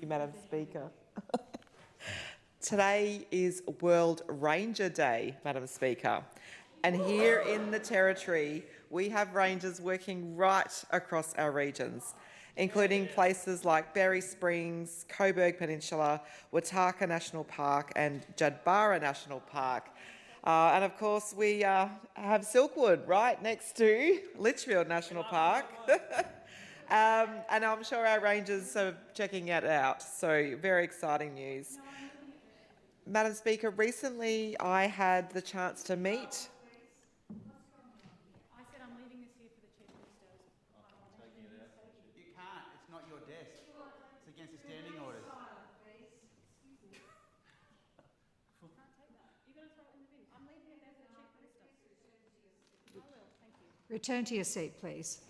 Madam Speaker. Today is World Ranger Day, Madam Speaker. And here in the Territory, we have rangers working right across our regions, including places like Berry Springs, Coburg Peninsula, Wataka National Park and Jadbara National Park. And of course, we have Silkwood right next to Litchfield National Park. And I'm sure our rangers are checking it out, so very exciting news. Madam Speaker, recently I had the chance to meet... I said I'm leaving this here for the Chief Minister. Taking it out. You can't, it's not your desk. It's against the standing orders. Can't take that. You're going to throw it in the bin. I'm leaving it there for the Chief Minister. I will, thank you. Return to your seat, please.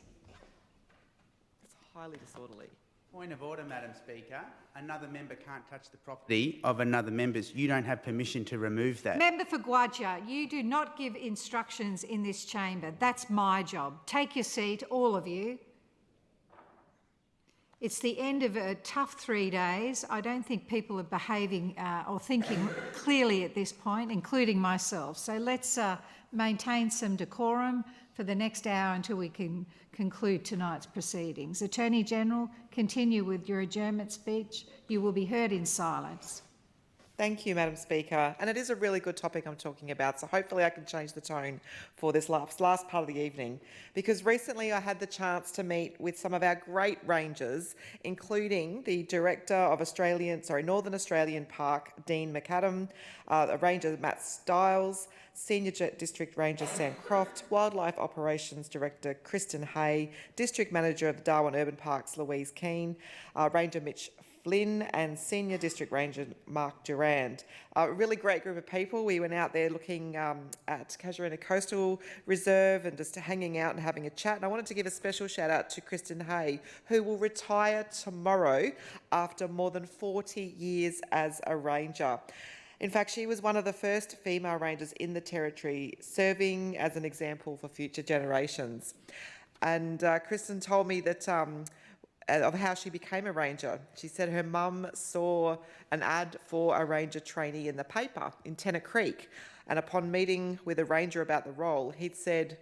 It's highly disorderly. Point of order, Madam Speaker. Another member can't touch the property of another member's. You don't have permission to remove that. Member for Gwadja, you do not give instructions in this chamber. That's my job. Take your seat, all of you. It's the end of a tough 3 days. I don't think people are behaving or thinking clearly at this point, including myself. So let's maintain some decorum for the next hour until we can conclude tonight's proceedings. Attorney General, continue with your adjournment speech. You will be heard in silence. Thank you, Madam Speaker. And it is a really good topic I'm talking about, so hopefully I can change the tone for this last part of the evening. Because recently I had the chance to meet with some of our great rangers, including the Director of Northern Australian Park, Dean McAdam, Ranger Matt Stiles, Senior District Ranger Sam Croft, Wildlife Operations Director Kristen Hay, District Manager of the Darwin Urban Parks Louise Keane, Ranger Mitch Flynn and Senior District Ranger Mark Durand. A really great group of people. We went out there looking at Casuarina Coastal Reserve and just hanging out and having a chat. And I wanted to give a special shout out to Kristen Hay, who will retire tomorrow after more than 40 years as a ranger. In fact, she was one of the first female rangers in the Territory, serving as an example for future generations. And Kristen told me that of how she became a ranger. She said her mum saw an ad for a ranger trainee in the paper in Tennant Creek, and upon meeting with a ranger about the role, he'd said,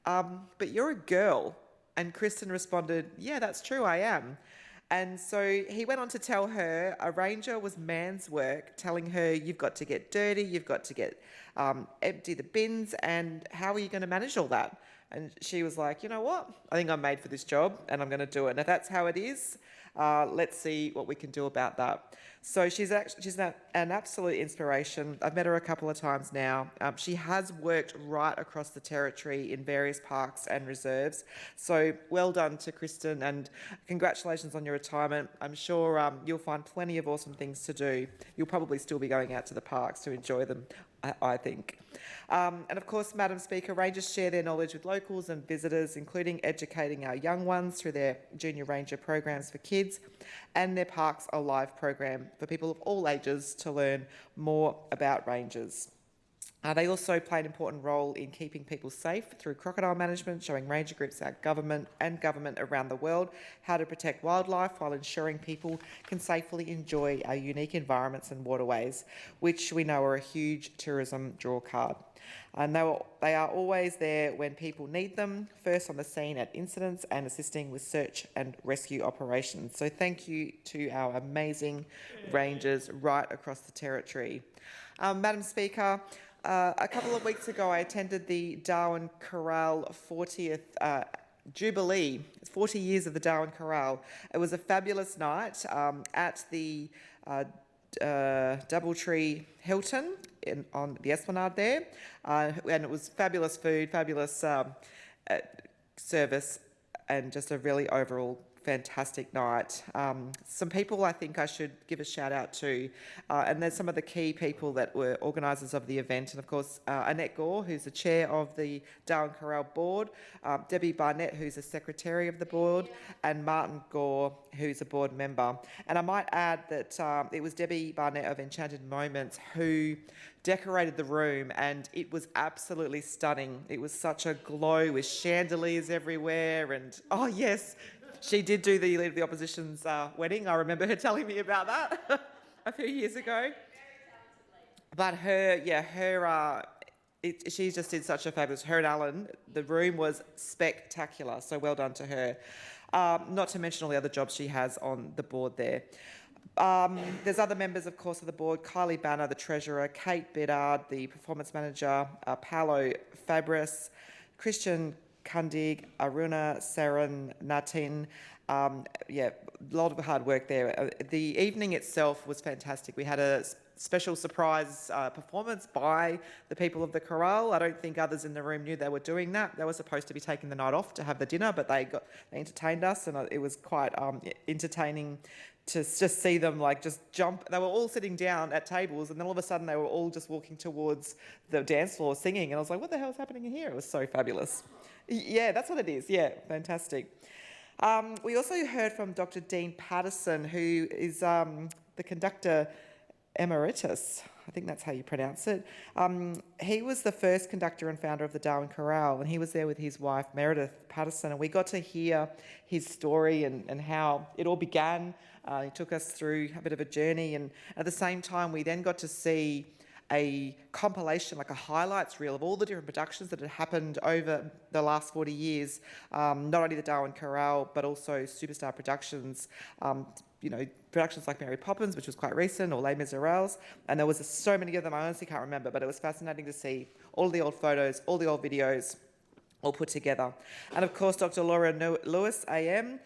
but you're a girl. And Kristen responded, yeah, that's true, I am. And so he went on to tell her a ranger was man's work, telling her you've got to get dirty, you've got to get empty the bins, and how are you going to manage all that? And she was like, you know what? I think I'm made for this job and I'm going to do it. And if that's how it is, let's see what we can do about that. So she's an absolute inspiration. I've met her a couple of times now. She has worked right across the Territory in various parks and reserves. So well done to Kristen and congratulations on your retirement. I'm sure you'll find plenty of awesome things to do. You'll probably still be going out to the parks to enjoy them, I think. And of course, Madam Speaker, rangers share their knowledge with locals and visitors, including educating our young ones through their Junior Ranger programs for kids and their Parks Alive program for people of all ages to learn more about rangers. They also play an important role in keeping people safe through crocodile management, showing ranger groups, our government around the world how to protect wildlife while ensuring people can safely enjoy our unique environments and waterways, which we know are a huge tourism draw card. And they are always there when people need them, first on the scene at incidents and assisting with search and rescue operations. So thank you to our amazing rangers right across the Territory. Madam Speaker, a couple of weeks ago I attended the Darwin Corral 40th Jubilee. It's 40 years of the Darwin Corral. It was a fabulous night at the Doubletree Hilton on the Esplanade there, and it was fabulous food, fabulous service, and just a really overall fantastic night. Some people I think I should give a shout out to, and there's some of the key people that were organisers of the event, and of course Annette Gore, who's the chair of the Darwin Corral board, Debbie Barnett, who's the secretary of the board, and Martin Gore, who's a board member. And I might add that it was Debbie Barnett of Enchanted Moments who decorated the room, and it was absolutely stunning. It was such a glow with chandeliers everywhere, and oh yes, She did do the Leader of the Opposition's wedding. I remember her telling me about that a few years ago. But she just did such a fabulous. Her and Alan, the room was spectacular. So well done to her. Not to mention all the other jobs she has on the board there. There's other members, of course, of the board: Kylie Banner, the treasurer; Kate Bedard, the performance manager; Paolo Fabris; Christian Kundig; Aruna Saran Natin. A lot of hard work there. The evening itself was fantastic. We had a special surprise performance by the people of the Chorale. I don't think others in the room knew they were doing that. They were supposed to be taking the night off to have the dinner, but they entertained us, and it was quite entertaining to just see them just jump. They were all sitting down at tables, and then all of a sudden they were all just walking towards the dance floor singing, and I was like, what the hell's happening in here? It was so fabulous. Yeah, that's what it is. Yeah, fantastic. We also heard from Dr. Dean Patterson, who is the conductor emeritus. I think that's how you pronounce it. He was the first conductor and founder of the Darwin Chorale, and he was there with his wife, Meredith Patterson, and we got to hear his story and how it all began. He took us through a bit of a journey, and at the same time, we then got to see a compilation, like a highlights reel of all the different productions that had happened over the last 40 years, not only the Darwin Chorale, but also Superstar Productions, productions like Mary Poppins, which was quite recent, or Les Miserables, and there was so many of them, I honestly can't remember, but it was fascinating to see all the old photos, all the old videos, all put together. And of course, Dr. Laura Lewis, AM,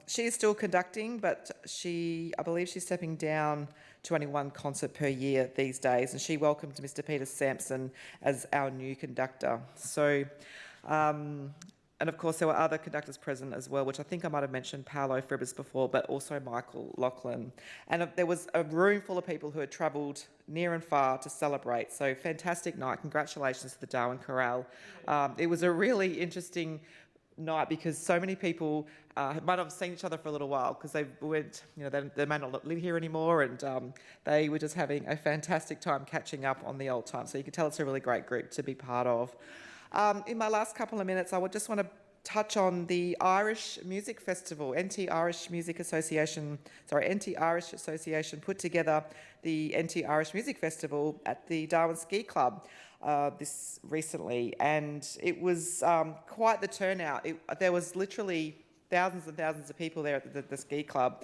she is still conducting, but I believe she's stepping down to only one concert per year these days, and she welcomed Mr. Peter Sampson as our new conductor. So, and of course there were other conductors present as well, which I think I might have mentioned Paolo Fabris before, but also Michael Lachlan. And there was a room full of people who had travelled near and far to celebrate. So fantastic night. Congratulations to the Darwin Chorale. It was a really interesting night because so many people might have seen each other for a little while because they went, they may not live here anymore, and they were just having a fantastic time catching up on the old times. So you can tell it's a really great group to be part of. In my last couple of minutes, I would just want to touch on the Irish Music Festival. NT-Irish Association put together the NT-Irish Music Festival at the Darwin Ski Club this recently, and it was quite the turnout. There was literally thousands and thousands of people there at the ski club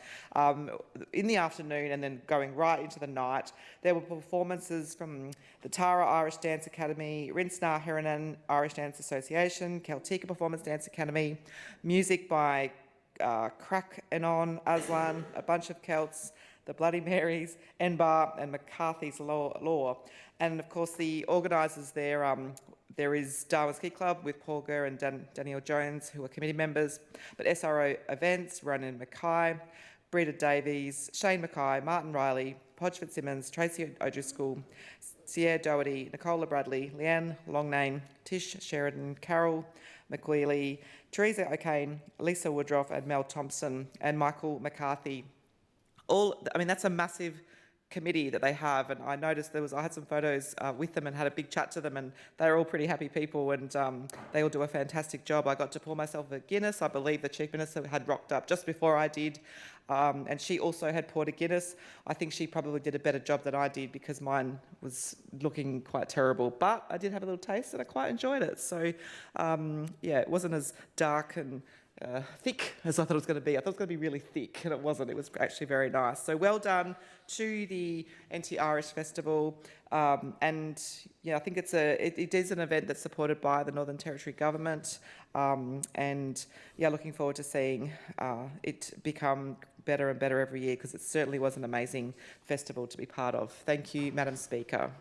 in the afternoon, and then going right into the night. There were performances from the Tara Irish Dance Academy, Rinsnar Heranan Irish Dance Association, Celtica Performance Dance Academy, music by Crack Enon, Aslan, a bunch of Celts, the Bloody Marys, Enbar, and McCarthy's Law. And of course the organisers there is Darwin Ski Club with Paul Gurr and Daniel Jones, who are committee members, but SRO Events, Ronan Mackay, Breda Davies, Shane Mackay, Martin Riley, Podge Fitzsimmons, Tracy O'Driscoll, Sierra Doherty, Nicola Bradley, Leanne Longname, Tish Sheridan, Carol McWheely, Teresa O'Kane, Lisa Woodruff, and Mel Thompson, and Michael McCarthy. That's a massive committee that they have, and I noticed I had some photos with them and had a big chat to them, and they're all pretty happy people, and they all do a fantastic job. I got to pour myself a Guinness. I believe the Chief Minister had rocked up just before I did, and she also had poured a Guinness. I think she probably did a better job than I did because mine was looking quite terrible, but I did have a little taste and I quite enjoyed it. So it wasn't as dark and thick as I thought it was going to be. I thought it was going to be really thick, and it wasn't. It was actually very nice. So well done to the NT-Irish Festival. I think it is an event that's supported by the Northern Territory Government. Looking forward to seeing it become better and better every year, because it certainly was an amazing festival to be part of. Thank you, Madam Speaker.